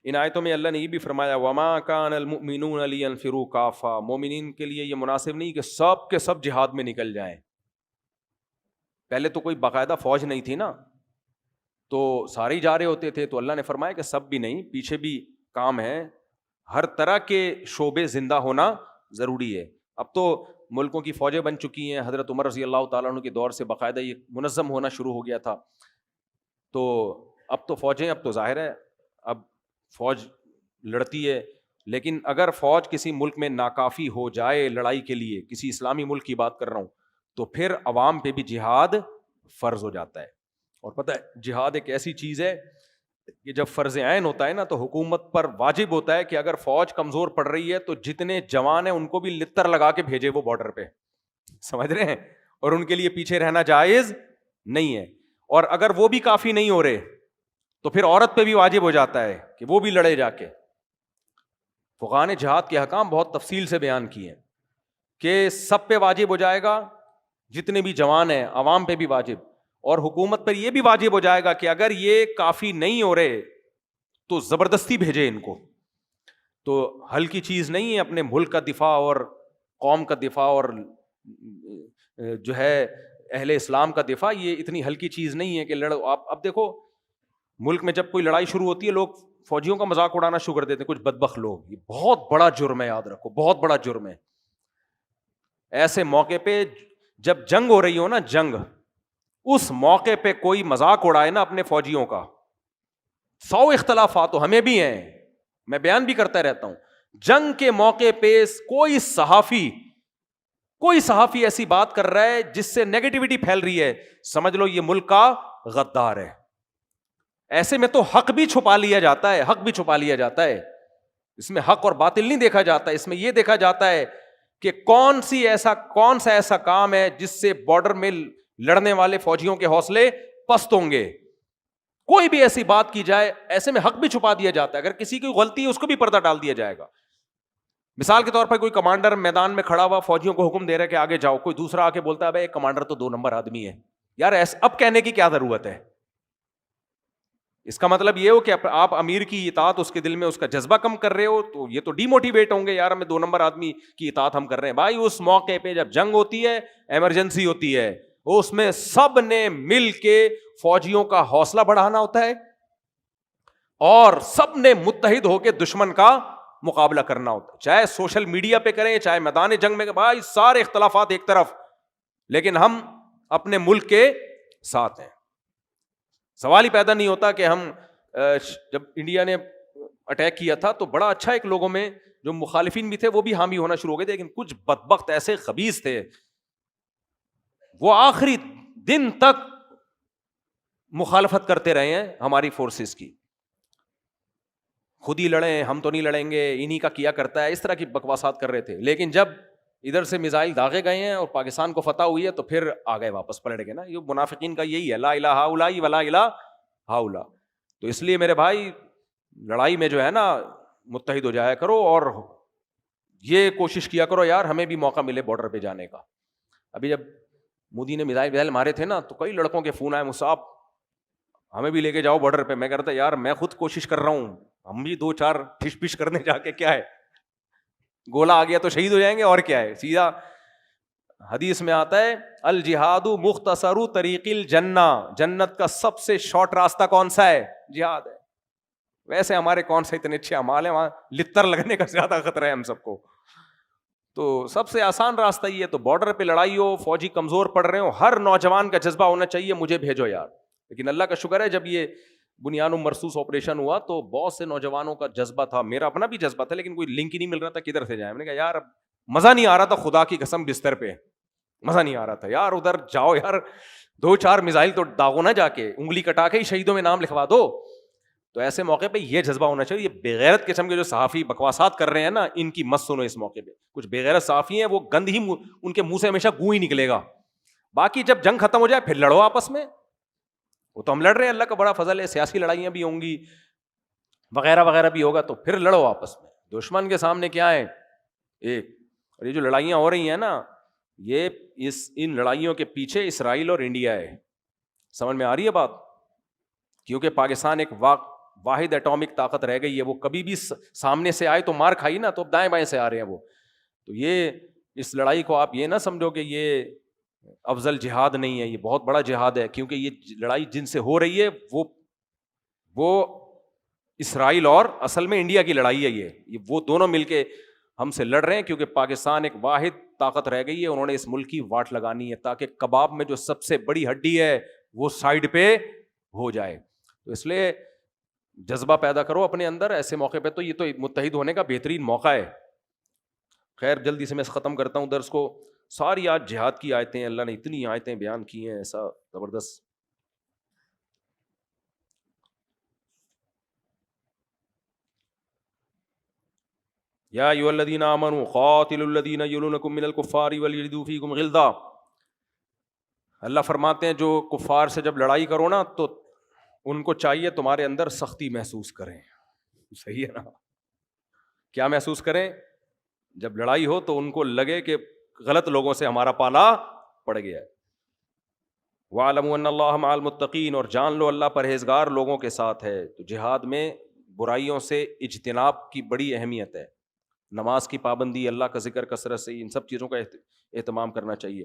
ان آیتوں میں اللہ نے یہ بھی فرمایا وما کان المؤمنون لینفروا کافہ، مومنین کے لیے یہ مناسب نہیں کہ سب کے سب جہاد میں نکل جائیں. پہلے تو کوئی باقاعدہ فوج نہیں تھی نا، تو سارے ہی جا رہے ہوتے تھے. تو اللہ نے فرمایا کہ سب بھی نہیں، پیچھے بھی کام ہے، ہر طرح کے شعبے زندہ ہونا ضروری ہے. اب تو ملکوں کی فوجیں بن چکی ہیں، حضرت عمر رضی اللہ تعالیٰ عنہ کے دور سے باقاعدہ یہ منظم ہونا شروع ہو گیا تھا. تو اب تو فوجیں، اب تو ظاہر ہے اب فوج لڑتی ہے، لیکن اگر فوج کسی ملک میں ناکافی ہو جائے لڑائی کے لیے، کسی اسلامی ملک کی بات کر رہا ہوں، تو پھر عوام پہ بھی جہاد فرض ہو جاتا ہے. اور پتہ ہے جہاد ایک ایسی چیز ہے کہ جب فرض عین ہوتا ہے نا تو حکومت پر واجب ہوتا ہے کہ اگر فوج کمزور پڑ رہی ہے تو جتنے جوان ہیں ان کو بھی لتر لگا کے بھیجے وہ بارڈر پہ، سمجھ رہے ہیں، اور ان کے لیے پیچھے رہنا جائز نہیں ہے. اور اگر وہ بھی کافی نہیں ہو رہے تو پھر عورت پہ بھی واجب ہو جاتا ہے کہ وہ بھی لڑے جا کے. فقہاء نے جہاد کے احکام بہت تفصیل سے بیان کیے ہیں کہ سب پہ واجب ہو جائے گا، جتنے بھی جوان ہیں، عوام پہ بھی واجب، اور حکومت پر یہ بھی واجب ہو جائے گا کہ اگر یہ کافی نہیں ہو رہے تو زبردستی بھیجے ان کو. تو ہلکی چیز نہیں ہے اپنے ملک کا دفاع اور قوم کا دفاع اور جو ہے اہل اسلام کا دفاع، یہ اتنی ہلکی چیز نہیں ہے کہ لڑو. آپ اب دیکھو ملک میں جب کوئی لڑائی شروع ہوتی ہے لوگ فوجیوں کا مذاق اڑانا شروع کر دیتے ہیں، کچھ بدبخت لوگ. یہ بہت بڑا جرم ہے، یاد رکھو بہت بڑا جرم ہے. ایسے موقع پہ جب جنگ ہو رہی ہو نا، جنگ، اس موقع پہ کوئی مذاق اڑائے نا اپنے فوجیوں کا، 100 اختلافات تو ہمیں بھی ہیں، میں بیان بھی کرتا رہتا ہوں. جنگ کے موقع پہ کوئی صحافی ایسی بات کر رہا ہے جس سے نیگیٹیوٹی پھیل رہی ہے، سمجھ لو یہ ملک کا غدار ہے. ایسے میں تو حق بھی چھپا لیا جاتا ہے، حق بھی چھپا لیا جاتا ہے. اس میں حق اور باطل نہیں دیکھا جاتا، اس میں یہ دیکھا جاتا ہے کہ کون سا ایسا کام ہے جس سے بارڈر میں لڑنے والے فوجیوں کے حوصلے پست ہوں گے. کوئی بھی ایسی بات کی جائے، ایسے میں حق بھی چھپا دیا جاتا ہے. اگر کسی کی غلطی ہے اس کو بھی پردہ ڈال دیا جائے گا. مثال کے طور پر کوئی کمانڈر میدان میں کھڑا ہوا فوجیوں کو حکم دے رہا ہے کہ آگے جاؤ، کوئی دوسرا آ کے بولتا ہے بھائی کمانڈر تو 2 نمبر آدمی ہے. یار اب کہنے کی کیا ضرورت ہے؟ اس کا مطلب یہ ہو کہ آپ امیر کی اطاعت اس کے دل میں اس کا جذبہ کم کر رہے ہو، تو یہ تو ڈی موٹیویٹ ہوں گے، یار ہمیں 2 نمبر آدمی کی اطاعت ہم کر رہے ہیں. بھائی اس موقع پہ جب جنگ ہوتی ہے، ایمرجنسی ہوتی ہے، اس میں سب نے مل کے فوجیوں کا حوصلہ بڑھانا ہوتا ہے اور سب نے متحد ہو کے دشمن کا مقابلہ کرنا ہوتا ہے. چاہے سوشل میڈیا پہ کریں، چاہے میدان جنگ میں، بھائی سارے اختلافات ایک طرف، لیکن ہم اپنے ملک کے ساتھ ہیں. سوال ہی پیدا نہیں ہوتا کہ ہم جب انڈیا نے اٹیک کیا تھا تو بڑا اچھا، ایک لوگوں میں جو مخالفین بھی تھے وہ بھی حامی ہونا شروع ہو گئے تھے، لیکن کچھ بدبخت ایسے خبیث تھے وہ آخری دن تک مخالفت کرتے رہے ہیں ہماری فورسز کی. خود ہی لڑیں، ہم تو نہیں لڑیں گے، انہی کا کیا کرتا ہے، اس طرح کی بکواسات کر رہے تھے. لیکن جب ادھر سے میزائل داغے گئے ہیں اور پاکستان کو فتح ہوئی ہے تو پھر آ گئے واپس، پلٹ گئے نا. یہ منافقین کا یہی ہے، لا الہ ہؤلاء ولا الہ ہؤلاء. تو اس لیے میرے بھائی لڑائی میں جو ہے نا متحد ہو جایا کرو اور یہ کوشش کیا کرو یار ہمیں بھی موقع ملے بارڈر پہ جانے کا. ابھی جب مودی نے میزائل مارے تھے نا تو کئی لڑکوں کے فون آئے، مصعب ہمیں بھی لے کے جاؤ بارڈر پہ. میں کہتا یار میں خود کوشش کر رہا ہوں، ہم بھی 2-4 ٹھش پش کرنے جا کے کیا ہے، گولا آ گیا تو شہید ہو جائیں گے اور کیا ہے. سیدھا حدیث میں آتا ہے الجہاد مختصر طریق الجنہ، جنت کا سب سے شارٹ راستہ کون سا ہے؟ جہاد ہے. ویسے ہمارے کون سے اتنے اچھے اعمال ہیں، وہاں لتر لگنے کا زیادہ خطرہ ہے ہم سب کو. تو سب سے آسان راستہ یہ ہے. تو بارڈر پہ لڑائی ہو، فوجی کمزور پڑ رہے ہو، ہر نوجوان کا جذبہ ہونا چاہیے مجھے بھیجو یار. لیکن اللہ کا شکر ہے جب یہ بنیان مرصوص آپریشن ہوا تو بہت سے نوجوانوں کا جذبہ تھا، میرا اپنا بھی جذبہ تھا، لیکن کوئی لنک ہی نہیں مل رہا تھا کدھر سے جائیں. میں نے کہا یار مزہ نہیں آ رہا تھا، خدا کی قسم بستر پہ مزہ نہیں آ رہا تھا یار. ادھر جاؤ یار 2-4 میزائل تو داغو نہ، جا کے انگلی کٹا کے ہی شہیدوں میں نام لکھوا دو. تو ایسے موقع پہ یہ جذبہ ہونا چاہیے. یہ بےغیرت قسم کے جو صحافی بکواسات کر رہے ہیں نا، ان کی مت سنو. اس موقع پہ کچھ بےغیرت صحافی ہیں، وہ گند ہی ان کے منہ سے ہمیشہ گوں ہی نکلے گا. باقی جب جنگ ختم ہو جائے پھر لڑو آپس میں. وہ تو ہم لڑ رہے ہیں، اللہ کا بڑا فضل ہے، سیاسی لڑائیاں بھی ہوں گی وغیرہ وغیرہ بھی ہوگا، تو پھر لڑو آپس میں. دشمن کے سامنے کیا ہے ایک. اور یہ جو لڑائیاں ہو رہی ہیں نا، یہ ان لڑائیوں کے پیچھے اسرائیل اور انڈیا ہے. سمجھ میں آ رہی ہے بات؟ کیونکہ پاکستان ایک واحد ایٹامک طاقت رہ گئی ہے، وہ کبھی بھی سامنے سے آئے تو مار کھائی نا، تو اب دائیں بائیں سے آ رہے ہیں وہ. تو یہ اس لڑائی کو آپ یہ نہ سمجھو کہ یہ افضل جہاد نہیں ہے، یہ بہت بڑا جہاد ہے، کیونکہ یہ لڑائی جن سے ہو رہی ہے وہ اسرائیل اور اصل میں انڈیا کی لڑائی ہے. یہ وہ دونوں مل کے ہم سے لڑ رہے ہیں، کیونکہ پاکستان ایک واحد طاقت رہ گئی ہے، انہوں نے اس ملک کی واٹ لگانی ہے تاکہ کباب میں جو سب سے بڑی ہڈی ہے وہ سائڈ پہ ہو جائے. تو اس لیے جذبہ پیدا کرو اپنے اندر ایسے موقع پہ. تو یہ تو متحد ہونے کا بہترین موقع ہے. خیر جلدی سے میں ختم کرتا ہوں درس کو. ساری آج جہاد کی آیتیں، اللہ نے اتنی آیتیں بیان کی ہیں ایسا زبردست. یا ایھا الذین آمنوا قاتلوا الذین یلونکم من الکفار ولیجدوا فیکم غلظہ. اللہ فرماتے ہیں جو کفار سے جب لڑائی کرو نا تو ان کو چاہیے تمہارے اندر سختی محسوس کریں. صحیح ہے نا؟ کیا محسوس کریں؟ جب لڑائی ہو تو ان کو لگے کہ غلط لوگوں سے ہمارا پالا پڑ گیا ہے. وَاعْلَمُوا أَنَّ اللَّهَ مَعَ الْمُتَّقِينَ، اور جان لو اللہ پرہیزگار لوگوں کے ساتھ ہے. تو جہاد میں برائیوں سے اجتناب کی بڑی اہمیت ہے. نماز کی پابندی، اللہ کا ذکر کثرت سے، ان سب چیزوں کا اہتمام کرنا چاہیے.